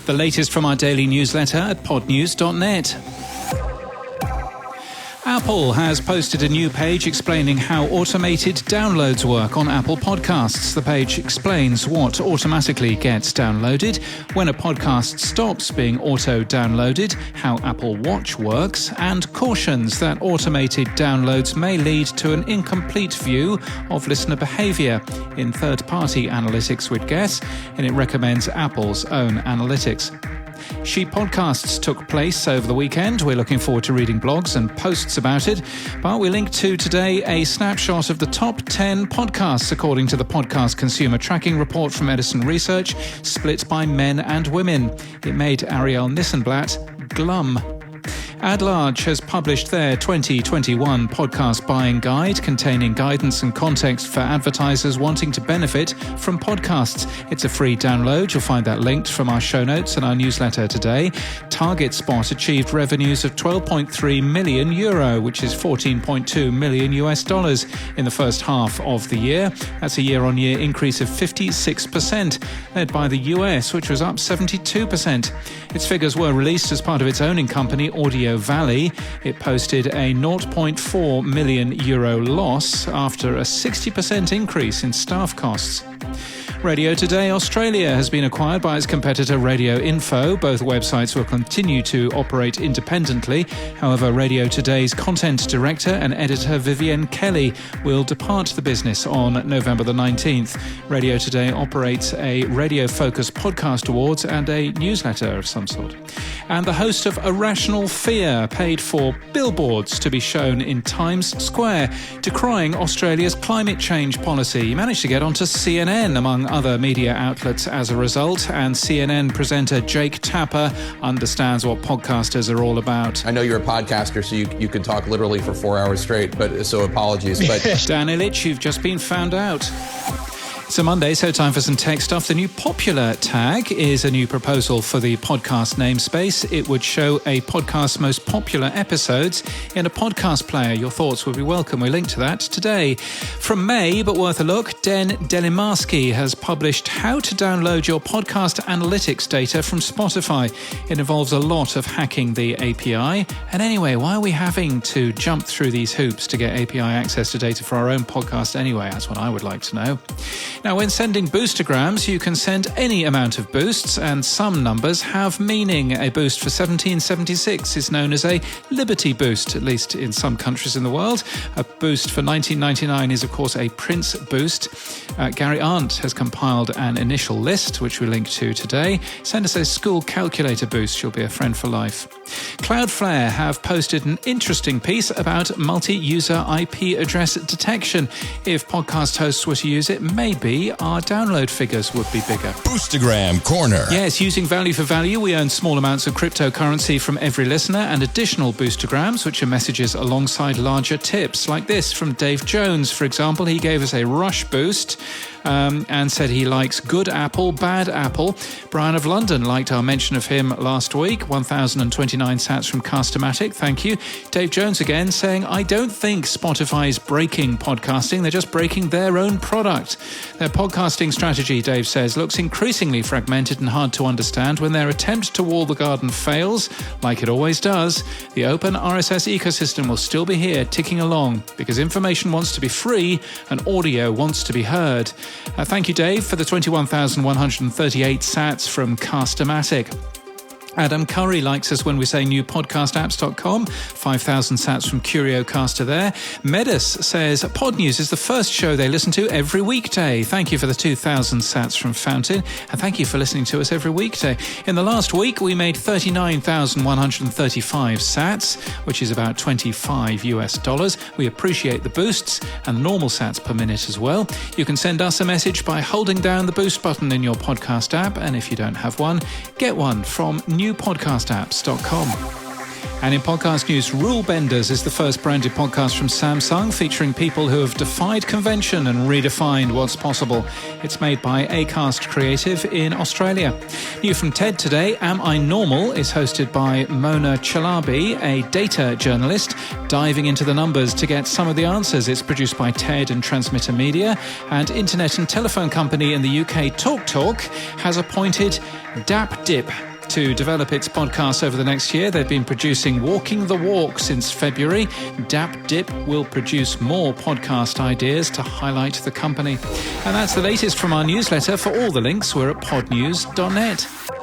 The latest from our daily newsletter at podnews.net. Apple has posted a new page explaining how automated downloads work on Apple Podcasts. The page explains what automatically gets downloaded, when a podcast stops being auto-downloaded, how Apple Watch works, and cautions that automated downloads may lead to an incomplete view of listener behavior in third-party analytics, we'd guess, and it recommends Apple's own analytics. Sheep Podcasts took place over the weekend. We're looking forward to reading blogs and posts about it. But we link to today a snapshot of the top 10 podcasts according to the Podcast Consumer Tracking Report from Edison Research, split by men and women. It made Ariel Nissenblatt glum. AdLarge has published their 2021 podcast buying guide containing guidance and context for advertisers wanting to benefit from podcasts. It's a free download. You'll find that linked from our show notes and our newsletter today. TargetSpot achieved revenues of €12.3 million, which is $14.2 million in the first half of the year. That's a year-on-year increase of 56%, led by the US, which was up 72%. Its figures were released as part of its owning company, Audio Valley. It posted a €0.4 million loss after a 60% increase in staff costs. Radio Today Australia has been acquired by its competitor Radio Info. Both websites will continue to operate independently. However, Radio Today's content director and editor Vivienne Kelly will depart the business on November the 19th. Radio Today operates a Radio Focus Podcast Awards and a newsletter of some sort. And the host of Irrational Fear paid for billboards to be shown in Times Square, decrying Australia's climate change policy. He managed to get onto CNN, among other media outlets, as a result, and CNN presenter Jake Tapper understands what podcasters are all about. I know you're a podcaster, so you could talk literally for 4 hours straight, but so apologies. But Dan Illich, you've just been found out. It's a Monday, so time for some tech stuff. The new popular tag is a new proposal for the podcast namespace. It would show a podcast's most popular episodes in a podcast player. Your thoughts would be welcome. We link to that today. From May, but worth a look, Den Delimarski has published how to download your podcast analytics data from Spotify. It involves a lot of hacking the API. And anyway, why are we having to jump through these hoops to get API access to data for our own podcast anyway? That's what I would like to know. Now, when sending boostergrams, you can send any amount of boosts, and some numbers have meaning. A boost for 1776 is known as a Liberty boost, at least in some countries in the world. A boost for 1999 is, of course, a Prince boost. Gary Arndt has compiled an initial list, which we link to today. Send us a school calculator boost. You'll be a friend for life. Cloudflare have posted an interesting piece about multi-user IP address detection. If podcast hosts were to use it, maybe our download figures would be bigger. Boostagram Corner. Yes, using value for value, we earn small amounts of cryptocurrency from every listener and additional boostergrams, which are messages alongside larger tips, like this from Dave Jones. For example, he gave us a rush boost and said he likes good apple, bad apple. Brian of London liked our mention of him last week. 1,029 sats from Castomatic. Thank you. Dave Jones again saying, I don't think Spotify's breaking podcasting. They're just breaking their own product. Their podcasting strategy, Dave says, looks increasingly fragmented and hard to understand. When their attempt to wall the garden fails, like it always does, the open RSS ecosystem will still be here ticking along because information wants to be free and audio wants to be heard. Thank you, Dave, for the 21,138 sats from Castomatic. Adam Curry likes us when we say newpodcastapps.com. 5,000 sats from CurioCaster there. Medus says Podnews is the first show they listen to every weekday. Thank you for the 2,000 sats from Fountain. And thank you for listening to us every weekday. In the last week, we made 39,135 sats, which is about $25. We appreciate the boosts and normal sats per minute as well. You can send us a message by holding down the boost button in your podcast app. And if you don't have one, get one from newpodcastapps.com. And in podcast news, Rule Benders is the first branded podcast from Samsung featuring people who have defied convention and redefined what's possible. It's made by Acast Creative in Australia. New from TED today, Am I Normal is hosted by Mona Chalabi, a data journalist, diving into the numbers to get some of the answers. It's produced by TED and Transmitter Media, and internet and telephone company in the UK TalkTalk has appointed Dap Dip To develop its podcast over the next year, they've been producing Walking the Walk since February. Dap Dip will produce more podcast ideas to highlight the company. And that's the latest from our newsletter. For all the links, we're at podnews.net.